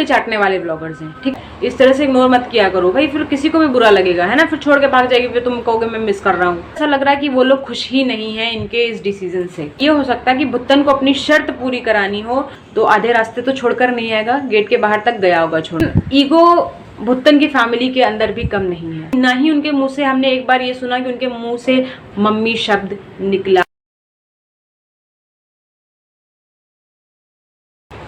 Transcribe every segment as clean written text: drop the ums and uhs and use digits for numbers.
चाटने वाले ब्लॉगर्स हैं, ठीक। इस तरह से इग्नोर मत किया करो भाई, फिर किसी को भी बुरा लगेगा, है ना। फिर छोड़ के भाग जाएगी, फिर तुम कहोगे मैं मिस कर रहा हूँ। ऐसा लग रहा है कि वो लोग खुश ही नहीं है इनके इस डिसीजन से। ये हो सकता है कि भुत्तन को अपनी शर्त पूरी करानी हो तो आधे रास्ते तो छोड़कर नहीं आएगा, गेट के बाहर तक गया होगा छोड़। ईगो भुत्तन की फैमिली के अंदर भी कम नहीं है। ना ही उनके मुंह से हमने एक बार ये सुना कि उनके मुंह से मम्मी शब्द निकला।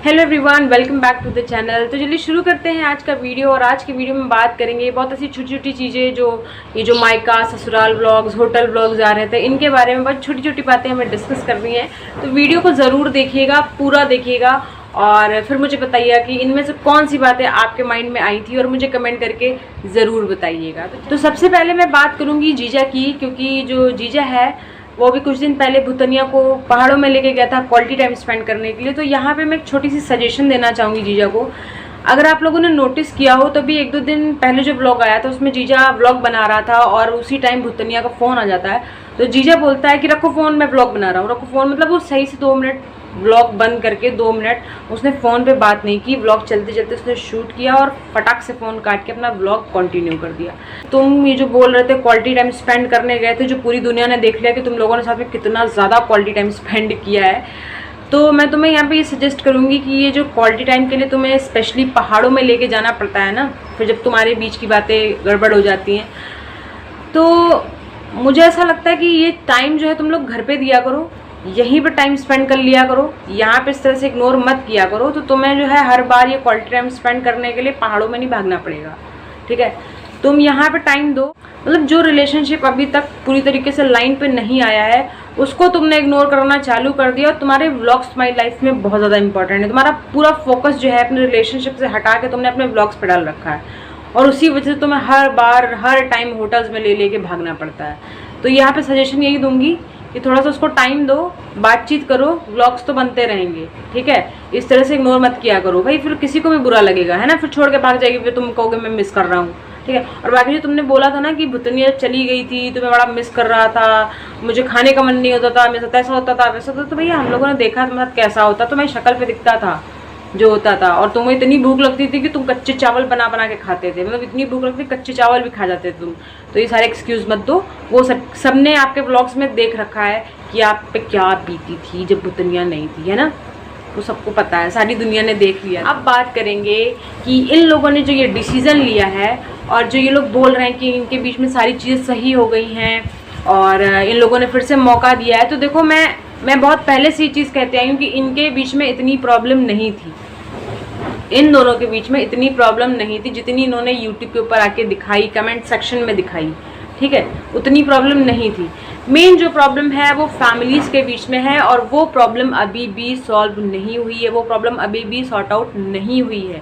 Hello everyone, welcome back to the channel. तो चलिए शुरू करते हैं आज का वीडियो। और आज की वीडियो में बात करेंगे बहुत ऐसी छोटी छोटी चीज़ें जो ये जो मायका, ससुराल व्लॉग्स, होटल व्लॉग्स आ रहे थे, इनके बारे में बहुत छोटी छोटी बातें हमें डिस्कस करनी है। तो वीडियो को ज़रूर देखिएगा, पूरा देखिएगा और फिर मुझे बताइएगा कि इनमें से कौन सी बातें आपके माइंड में आई थी और मुझे कमेंट करके ज़रूर बताइएगा। तो सबसे पहले मैं बात करूँगी जीजा की, क्योंकि जो जीजा है वो भी कुछ दिन पहले भुतनिया को पहाड़ों में लेके गया था क्वालिटी टाइम स्पेंड करने के लिए। तो यहाँ पे मैं एक छोटी सी सजेशन देना चाहूँगी जीजा को। अगर आप लोगों ने नोटिस किया हो तो भी एक दो दिन पहले जो व्लॉग आया था उसमें जीजा व्लॉग बना रहा था और उसी टाइम भुतनिया का फ़ोन आ जाता है। तो जीजा बोलता है कि रखो फ़ोन, मैं व्लॉग बना रहा हूँ, रखो फ़ोन। मतलब वो सही से 2 मिनट व्लॉग बंद करके 2 मिनट उसने फ़ोन पे बात नहीं की, व्लॉग चलते चलते उसने शूट किया और फटाक से फ़ोन काट के अपना व्लॉग कंटिन्यू कर दिया। तुम ये जो बोल रहे थे क्वालिटी टाइम स्पेंड करने गए थे, जो पूरी दुनिया ने देख लिया कि तुम लोगों ने साथ में कितना ज़्यादा क्वालिटी टाइम स्पेंड किया है। तो मैं तुम्हें यहाँ पे ये सजेस्ट करूँगी कि ये जो क्वालिटी टाइम के लिए तुम्हें स्पेशली पहाड़ों में लेके जाना पड़ता है ना, फिर जब तुम्हारे बीच की बातें गड़बड़ हो जाती हैं, तो मुझे ऐसा लगता है कि ये टाइम जो है तुम लोग घर पे दिया करो, यहीं पर टाइम स्पेंड कर लिया करो, यहाँ पे इस तरह से इग्नोर मत किया करो। तो तुम्हें जो है हर बार ये क्वालिटी टाइम स्पेंड करने के लिए पहाड़ों में नहीं भागना पड़ेगा, ठीक है। तुम यहाँ पे टाइम दो। मतलब जो रिलेशनशिप अभी तक पूरी तरीके से लाइन पे नहीं आया है उसको तुमने इग्नोर करना चालू कर दिया और तुम्हारे व्लॉग्स तुम्हारी लाइफ में बहुत ज़्यादा इंपॉर्टेंट है। तुम्हारा पूरा फोकस जो है अपने रिलेशनशिप से हटा के तुमने अपने व्लॉग्स पे डाल रखा है और उसी वजह से तुम्हें हर बार हर टाइम होटल्स में ले के भागना पड़ता है। तो यहाँ पे सजेशन यही दूंगी कि थोड़ा सा उसको टाइम दो, बातचीत करो, व्लॉग्स तो बनते रहेंगे, ठीक है। इस तरह से इग्नोर मत किया करो भाई, फिर किसी को भी बुरा लगेगा, है ना। फिर छोड़ के भाग जाएगी, फिर तुम कहोगे मैं मिस कर रहा हूँ, ठीक है। और बाकी जो तुमने बोला था ना कि भुतनिया चली गई थी तो मैं बड़ा मिस कर रहा था, मुझे खाने का मन नहीं होता था, मेरे साथ ऐसा होता था वैसा होता। तो भैया हम लोगों ने देखा तुम्हारे साथ कैसा होता, तो मैं शक्ल पे दिखता था जो होता था। और तुम्हें इतनी भूख लगती थी कि तुम कच्चे चावल बना बना के खाते थे, मतलब इतनी भूख लगती कच्चे चावल भी खा जाते थे तुम। तो ये सारे एक्सक्यूज़ मत दो, वो सबने आपके व्लॉग्स में देख रखा है कि आप पे क्या बीती थी जब भुतनिया नहीं थी, है ना। तो सबको पता है, सारी दुनिया ने देख लिया। अब बात करेंगे कि इन लोगों ने जो ये डिसीज़न लिया है और जो ये लोग बोल रहे हैं कि इनके बीच में सारी चीज़ें सही हो गई हैं और इन लोगों ने फिर से मौका दिया है। तो देखो मैं बहुत पहले से ये चीज़ कहते आई हूँ कि इनके बीच में इतनी प्रॉब्लम नहीं थी, इन दोनों के बीच में इतनी प्रॉब्लम नहीं थी जितनी इन्होंने यूट्यूब के ऊपर आके दिखाई, कमेंट सेक्शन में दिखाई, ठीक है। उतनी प्रॉब्लम नहीं थी। मेन जो प्रॉब्लम है वो फैमिलीज़ के बीच में है और वो प्रॉब्लम अभी भी सॉल्व नहीं हुई है, वो प्रॉब्लम अभी भी सॉर्ट आउट नहीं हुई है।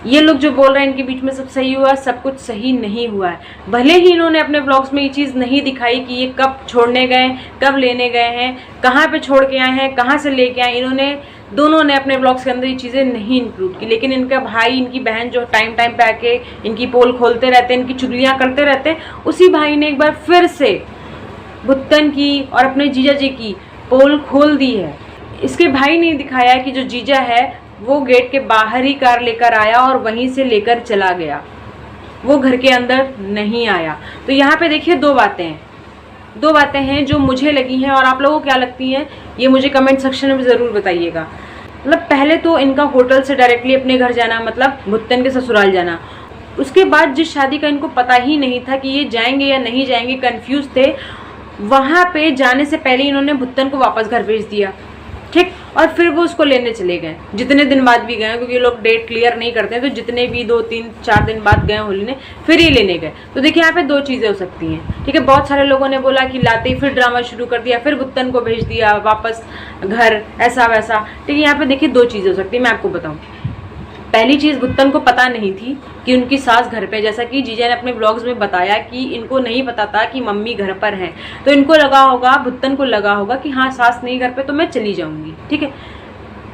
ये लोग जो बोल रहे हैं इनके बीच में सब सही हुआ, सब कुछ सही नहीं हुआ है। भले ही इन्होंने अपने ब्लॉग्स में ये चीज़ नहीं दिखाई कि ये कब छोड़ने गए, कब लेने गए हैं, कहाँ पे छोड़ के आए हैं, कहाँ से लेके आए, इन्होंने दोनों ने अपने ब्लॉग्स के अंदर ये चीज़ें नहीं इंक्लूड की। लेकिन इनका भाई, इनकी बहन जो टाइम टाइम पे आके इनकी पोल खोलते रहते हैं, इनकी चुगलियाँ करते रहते हैं, उसी भाई ने एक बार फिर से भुत्तन की और अपने जीजा जी की पोल खोल दी है। इसके भाई ने दिखाया कि जो जीजा है वो गेट के बाहर ही कार लेकर आया और वहीं से लेकर चला गया, वो घर के अंदर नहीं आया। तो यहाँ पे देखिए दो बातें हैं जो मुझे लगी हैं और आप लोगों को क्या लगती हैं ये मुझे कमेंट सेक्शन में ज़रूर बताइएगा। मतलब पहले तो इनका होटल से डायरेक्टली अपने घर जाना, मतलब भुत्तन के ससुराल जाना। उसके बाद जिस शादी का इनको पता ही नहीं था कि ये जाएंगे या नहीं जाएंगे, कंफ्यूज थे, वहाँ पे जाने से पहले इन्होंने भुत्तन को वापस घर भेज दिया, ठीक। और फिर वो उसको लेने चले गए, जितने दिन बाद भी गए, क्योंकि ये लोग डेट क्लियर नहीं करते हैं। तो जितने भी 2, 3, 4 दिन बाद गए होली ने, फिर ही लेने गए। तो देखिए यहाँ पे दो चीज़ें हो सकती हैं, ठीक है। बहुत सारे लोगों ने बोला कि लाते ही फिर ड्रामा शुरू कर दिया, फिर भुत्तन को भेज दिया वापस घर, ऐसा वैसा, ठीक है। यहाँ पे देखिए दो चीज़ें हो सकती है, मैं आपको बताऊँ। पहली चीज़, भुत्तन को पता नहीं थी कि उनकी सास घर पे, जैसा कि जीजा ने अपने ब्लॉग्स में बताया कि इनको नहीं पता था कि मम्मी घर पर हैं। तो इनको लगा होगा, भुत्तन को लगा होगा कि हाँ सास नहीं घर पे तो मैं चली जाऊंगी, ठीक है।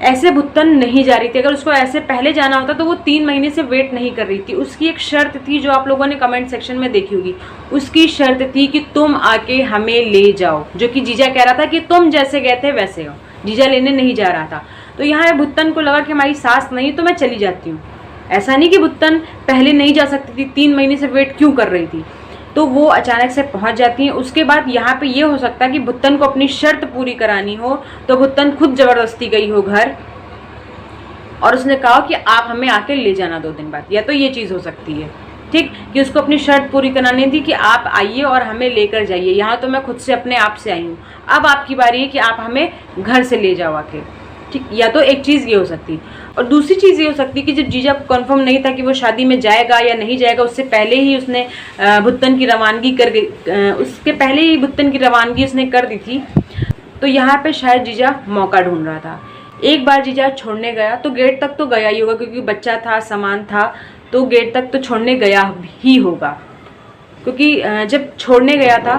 ऐसे भुत्तन नहीं जा रही थी। अगर उसको ऐसे पहले जाना होता तो वो 3 महीने से वेट नहीं कर रही थी। उसकी एक शर्त थी जो आप लोगों ने कमेंट सेक्शन में देखी होगी। उसकी शर्त थी कि तुम आके हमें ले जाओ, जो कि जीजा कह रहा था कि तुम जैसे गए थे वैसे हो। जीजा लेने नहीं जा रहा था। तो यहाँ भुत्तन को लगा कि हमारी सास नहीं तो मैं चली जाती हूँ। ऐसा नहीं कि भुत्तन पहले नहीं जा सकती थी, 3 महीने से वेट क्यों कर रही थी, तो वो अचानक से पहुंच जाती हैं। उसके बाद यहाँ पे ये हो सकता है कि भुत्तन को अपनी शर्त पूरी करानी हो, तो भुत्तन खुद जबरदस्ती गई हो घर और उसने कहा कि आप हमें आके ले जाना 2 दिन बाद, या तो ये चीज़ हो सकती है, ठीक, कि उसको अपनी शर्त पूरी करानी थी कि आप आइए और हमें लेकर जाइए, यहाँ तो मैं खुद से अपने आप से आई हूँ, अब आपकी बारी है कि आप हमें घर से ले जाओ आके, ठीक। या तो एक चीज़ ये हो सकती, और दूसरी चीज़ ये हो सकती कि जब जीजा को कंफर्म नहीं था कि वो शादी में जाएगा या नहीं जाएगा, उससे पहले ही उसने भुत्तन की रवानगी उसके पहले ही भुत्तन की रवानगी उसने कर दी थी, तो यहाँ पे शायद जीजा मौका ढूंढ रहा था। एक बार जीजा छोड़ने गया तो गेट तक तो गया ही होगा, क्योंकि बच्चा था, सामान था, तो गेट तक तो छोड़ने गया ही होगा, क्योंकि जब छोड़ने गया था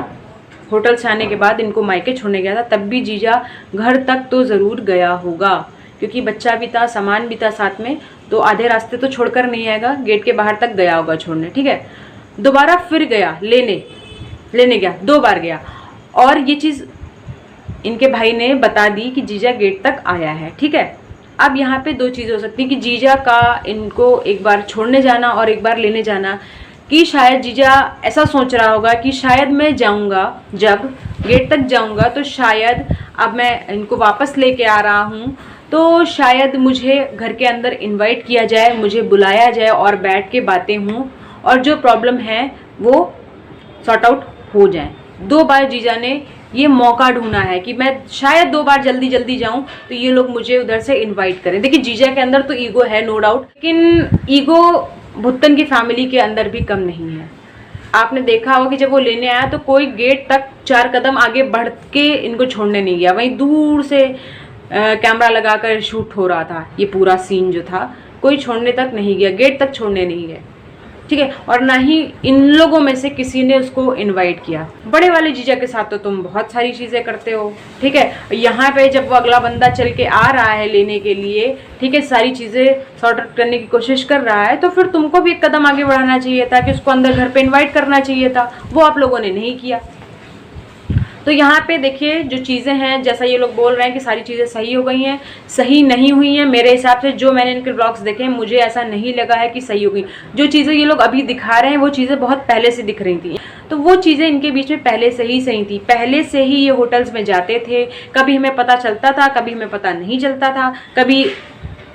होटल से आने के बाद, इनको मायके छोड़ने गया था, तब भी जीजा घर तक तो ज़रूर गया होगा, क्योंकि बच्चा भी था, सामान भी था साथ में, तो आधे रास्ते तो छोड़कर नहीं आएगा, गेट के बाहर तक गया होगा छोड़ने, ठीक है। दोबारा फिर गया, लेने गया, 2 बार गया, और ये चीज़ इनके भाई ने बता दी कि जीजा गेट तक आया है, ठीक है। अब यहाँ पे 2 चीज़ हो सकती है कि जीजा का इनको एक बार छोड़ने जाना और एक बार लेने जाना, कि शायद जीजा ऐसा सोच रहा होगा कि शायद मैं जाऊँगा, जब गेट तक जाऊँगा तो शायद अब मैं इनको वापस लेके आ रहा हूँ, तो शायद मुझे घर के अंदर इनवाइट किया जाए, मुझे बुलाया जाए और बैठ के बातें हों और जो प्रॉब्लम है वो सॉर्ट आउट हो जाए। 2 बार जीजा ने ये मौका ढूंढा है कि मैं शायद 2 बार जल्दी जल्दी जाऊं तो ये लोग मुझे उधर से इनवाइट करें। देखिए जीजा के अंदर तो ईगो है, नो डाउट, लेकिन ईगो भुत्तन की फैमिली के अंदर भी कम नहीं है। आपने देखा होगा कि जब वो लेने आया तो कोई गेट तक 4 कदम आगे बढ़ के इनको छोड़ने नहीं गया, वहीं दूर से कैमरा लगाकर शूट हो रहा था, ये पूरा सीन जो था, कोई छोड़ने तक नहीं गया, गेट तक छोड़ने नहीं गए, ठीक है। और ना ही इन लोगों में से किसी ने उसको इनवाइट किया। बड़े वाले जीजा के साथ तो तुम बहुत सारी चीज़ें करते हो, ठीक है। यहाँ पे जब वो अगला बंदा चल के आ रहा है लेने के लिए, ठीक है, सारी चीज़ें सॉर्ट आउट करने की कोशिश कर रहा है, तो फिर तुमको भी एक कदम आगे बढ़ाना चाहिए था कि उसको अंदर घर पे इन्वाइट करना चाहिए था, वो आप लोगों ने नहीं किया। तो यहाँ पे देखिए जो चीज़ें हैं, जैसा ये लोग बोल रहे हैं कि सारी चीज़ें सही हो गई हैं, सही नहीं हुई हैं। मेरे हिसाब से जो मैंने इनके ब्लॉग्स देखे हैं, मुझे ऐसा नहीं लगा है कि सही हो गई। जो चीज़ें ये लोग अभी दिखा रहे हैं वो चीज़ें बहुत पहले से दिख रही थी, तो वो चीज़ें इनके बीच में पहले से ही सही थी। पहले से ही ये होटल्स में जाते थे, कभी हमें पता चलता था, कभी हमें पता नहीं चलता था, कभी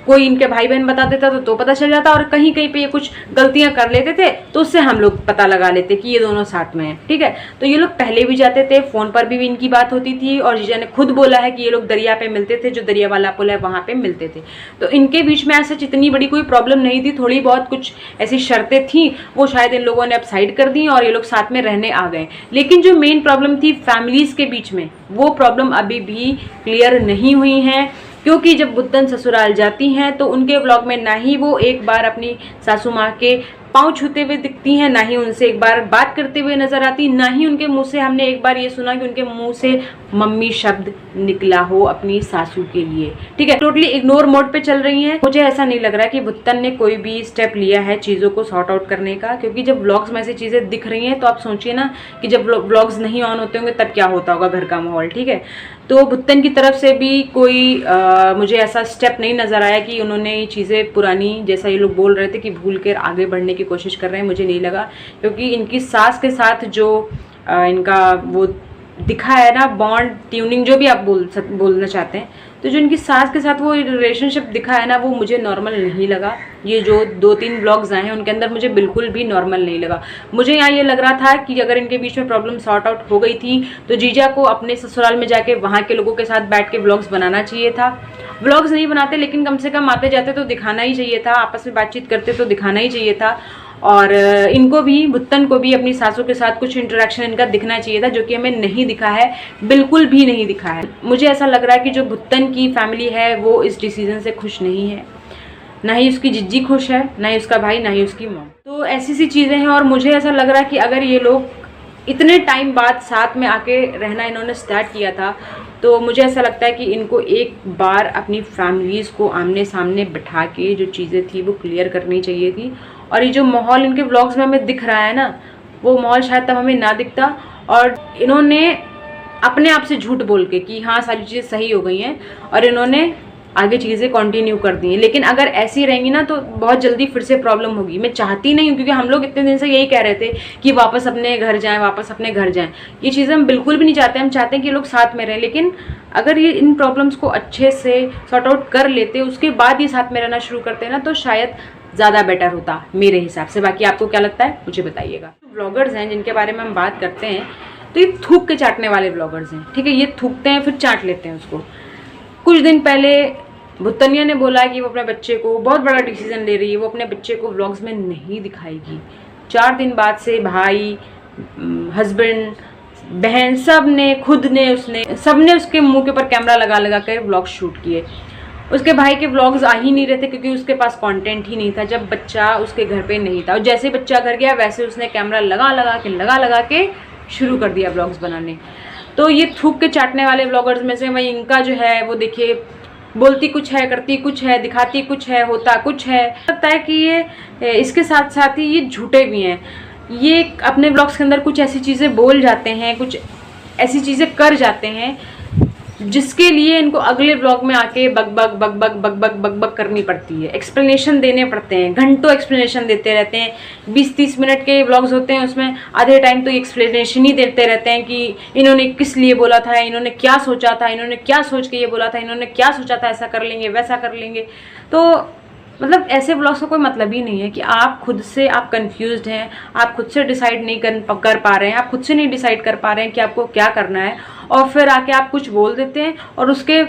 कोई इनके भाई बहन बता देता तो पता चल जाता, और कहीं कहीं पे ये कुछ गलतियां कर लेते थे तो उससे हम लोग पता लगा लेते कि ये दोनों साथ में हैं, ठीक है। तो ये लोग पहले भी जाते थे, फ़ोन पर भी इनकी बात होती थी, और जीजा ने खुद बोला है कि ये लोग दरिया पे मिलते थे, जो दरिया वाला पुल है वहाँ पे मिलते थे। तो इनके बीच में ऐसे इतनी बड़ी कोई प्रॉब्लम नहीं थी, थोड़ी बहुत कुछ ऐसी शर्तें थी, वो शायद इन लोगों ने अब साइड कर दी और ये लोग साथ में रहने आ गए। लेकिन जो मेन प्रॉब्लम थी फैमिलीज़ के बीच में, वो प्रॉब्लम अभी भी क्लियर नहीं हुई है, क्योंकि जब भुत्तन ससुराल जाती हैं तो उनके व्लॉग में ना ही वो एक बार अपनी सासू माँ के पाँव छूते हुए दिखती हैं, ना ही उनसे एक बार बात करते हुए नजर आती, ना ही उनके मुंह से हमने एक बार ये सुना कि उनके मुंह से मम्मी शब्द निकला हो अपनी सासू के लिए, ठीक है। टोटली इग्नोर मोड पे चल रही हैं। मुझे ऐसा नहीं लग रहा कि भुत्तन ने कोई भी स्टेप लिया है चीज़ों को सॉर्ट आउट करने का, क्योंकि जब व्लॉग्स में ऐसी चीज़ें दिख रही हैं तो आप सोचिए ना कि जब व्लॉग्स नहीं ऑन होते होंगे तब क्या होता होगा घर का माहौल, ठीक है। तो भुत्तन की तरफ से भी कोई मुझे ऐसा स्टेप नहीं नज़र आया कि उन्होंने ये चीज़ें पुरानी, जैसा ये लोग बोल रहे थे कि भूल कर आगे बढ़ने की कोशिश कर रहे हैं, मुझे नहीं लगा। क्योंकि इनकी सास के साथ जो इनका वो दिखा है ना बॉन्ड, ट्यूनिंग, जो भी आप बोलना चाहते हैं, तो जो इनकी सास के साथ वो रिलेशनशिप दिखा है ना, वो मुझे नॉर्मल नहीं लगा। ये जो 2-3 ब्लॉग्स आए हैं उनके अंदर मुझे बिल्कुल भी नॉर्मल नहीं लगा। मुझे यहाँ ये लग रहा था कि अगर इनके बीच में प्रॉब्लम सॉर्ट आउट हो गई थी तो जीजा को अपने ससुराल में जाके वहाँ के लोगों के साथ बैठ के ब्लॉग्स बनाना चाहिए था। ब्लॉग्स नहीं बनाते लेकिन कम से कम आते जाते तो दिखाना ही चाहिए था, आपस में बातचीत करते तो दिखाना ही चाहिए था। और इनको भी, भुत्तन को भी अपनी सासों के साथ कुछ इंटरेक्शन इनका दिखना चाहिए था, जो कि हमें नहीं दिखा है, बिल्कुल भी नहीं दिखा है। मुझे ऐसा लग रहा है कि जो भुत्तन की फैमिली है वो इस डिसीजन से खुश नहीं है, ना ही उसकी जिज्जी खुश है, ना ही उसका भाई, ना ही उसकी मॉम। तो ऐसी सी चीज़ें हैं। और मुझे ऐसा लग रहा है कि अगर ये लोग इतने टाइम बाद साथ में आके रहना इन्होंने स्टार्ट किया था, तो मुझे ऐसा लगता है कि इनको एक बार अपनी फैमिलीज़ को आमने सामने बिठा के जो चीज़ें थी वो क्लियर करनी चाहिए थी। और ये जो माहौल इनके व्लॉग्स में हमें दिख रहा है ना, वो माहौल शायद तब हमें ना दिखता, और इन्होंने अपने आप से झूठ बोल के कि हाँ सारी चीज़ें सही हो गई हैं, और इन्होंने आगे चीज़ें कंटिन्यू कर दी हैं। लेकिन अगर ऐसी रहेंगी ना तो बहुत जल्दी फिर से प्रॉब्लम होगी। मैं चाहती नहीं हूँ, क्योंकि हम लोग इतने दिन से यही कह रहे थे कि वापस अपने घर जाएं, वापस अपने घर जाएं। ये चीज़ें हम बिल्कुल भी नहीं चाहते। हम चाहते हैं कि लोग साथ में रहें, लेकिन अगर ये इन प्रॉब्लम्स को अच्छे से सॉर्ट आउट कर लेते, उसके बाद ये साथ में रहना शुरू करते हैं ना, तो शायद ज़्यादा बेटर होता मेरे हिसाब से। बाकी आपको क्या लगता है मुझे बताइएगा। ब्लॉगर्स हैं जिनके बारे में हम बात करते हैं, तो ये थूक के चाटने वाले ब्लॉगर्स हैं, ठीक है। ये थूकते हैं फिर चाट लेते हैं उसको। कुछ दिन पहले भुतनिया ने बोला कि वो अपने बच्चे को, बहुत बड़ा डिसीजन ले रही है, वो अपने बच्चे को व्लॉग्स में नहीं दिखाएगी। 4 दिन बाद से भाई, हस्बैंड, बहन, सब ने, खुद ने, उसने, सबने उसके मुंह के ऊपर कैमरा लगा लगा कर व्लॉग शूट किए। उसके भाई के व्लॉग्स आ ही नहीं रहे थे क्योंकि उसके पास कंटेंट ही नहीं था जब बच्चा उसके घर पे नहीं था। और जैसे बच्चा घर गया वैसे उसने कैमरा लगा लगा के शुरू कर दिया व्लॉग्स बनाने। तो ये थूक के चाटने वाले व्लॉगर्स में से वही इनका जो है वो देखिए, बोलती कुछ है, करती कुछ है, दिखाती कुछ है, होता कुछ है। लगता है कि ये इसके साथ साथ ही ये झूठे भी हैं। ये अपने व्लॉग्स के अंदर कुछ ऐसी चीज़ें बोल जाते हैं, कुछ ऐसी चीज़ें कर जाते हैं जिसके लिए इनको अगले ब्लॉग में आके बग बग करनी पड़ती है, एक्सप्लेनेशन देने पड़ते हैं, घंटों एक्सप्लेनेशन देते रहते हैं। 20-30 मिनट के व्लॉग्स होते हैं, उसमें आधे टाइम तो एक्सप्लेनेशन ही देते रहते हैं कि इन्होंने किस लिए बोला था, इन्होंने क्या सोचा था, इन्होंने क्या सोच के ये बोला था, इन्होंने क्या सोचा था, ऐसा कर लेंगे, वैसा कर लेंगे। तो मतलब ऐसे ब्लॉग्स का कोई मतलब ही नहीं है कि आप खुद से, आप कंफ्यूज्ड हैं, आप खुद से डिसाइड नहीं कर पा रहे हैं, आप खुद से नहीं डिसाइड कर पा रहे हैं कि आपको क्या करना है, और फिर आके आप कुछ बोल देते हैं और उसके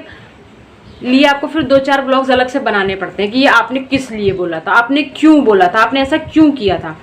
लिए आपको फिर 2-4 ब्लॉग्स अलग से बनाने पड़ते हैं कि ये आपने किस लिए बोला था, आपने क्यों बोला था, आपने ऐसा क्यों किया था।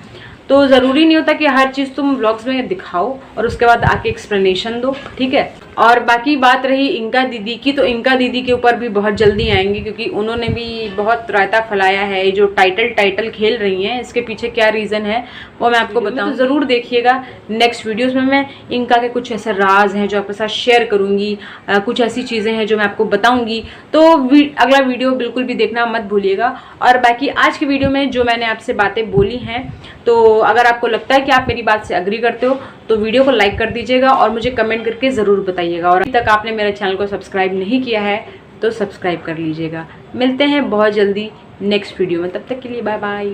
तो ज़रूरी नहीं होता कि हर चीज़ तुम ब्लॉग्स में दिखाओ और उसके बाद आके एक्सप्लेनेशन दो, ठीक है। और बाकी बात रही इनका दीदी की, तो इनका दीदी के ऊपर भी बहुत जल्दी आएंगे क्योंकि उन्होंने भी बहुत रायता फैलाया है। ये जो टाइटल खेल रही हैं, इसके पीछे क्या रीज़न है वो मैं आपको बताऊँ, तो ज़रूर देखिएगा। नेक्स्ट वीडियोज़ में मैं इनका के कुछ ऐसे राज हैं जो आपके साथ शेयर करूँगी, कुछ ऐसी चीज़ें हैं जो मैं आपको बताऊँगी। तो अगला वीडियो बिल्कुल भी देखना मत भूलिएगा। और बाकी आज की वीडियो में जो मैंने आपसे बातें बोली हैं, तो अगर आपको लगता है कि आप मेरी बात से अग्री करते हो तो वीडियो को लाइक कर दीजिएगा और मुझे कमेंट करके ज़रूर बताइएगा। और अभी तक आपने मेरे चैनल को सब्सक्राइब नहीं किया है तो सब्सक्राइब कर लीजिएगा। मिलते हैं बहुत जल्दी नेक्स्ट वीडियो में, तब तक के लिए बाय बाय।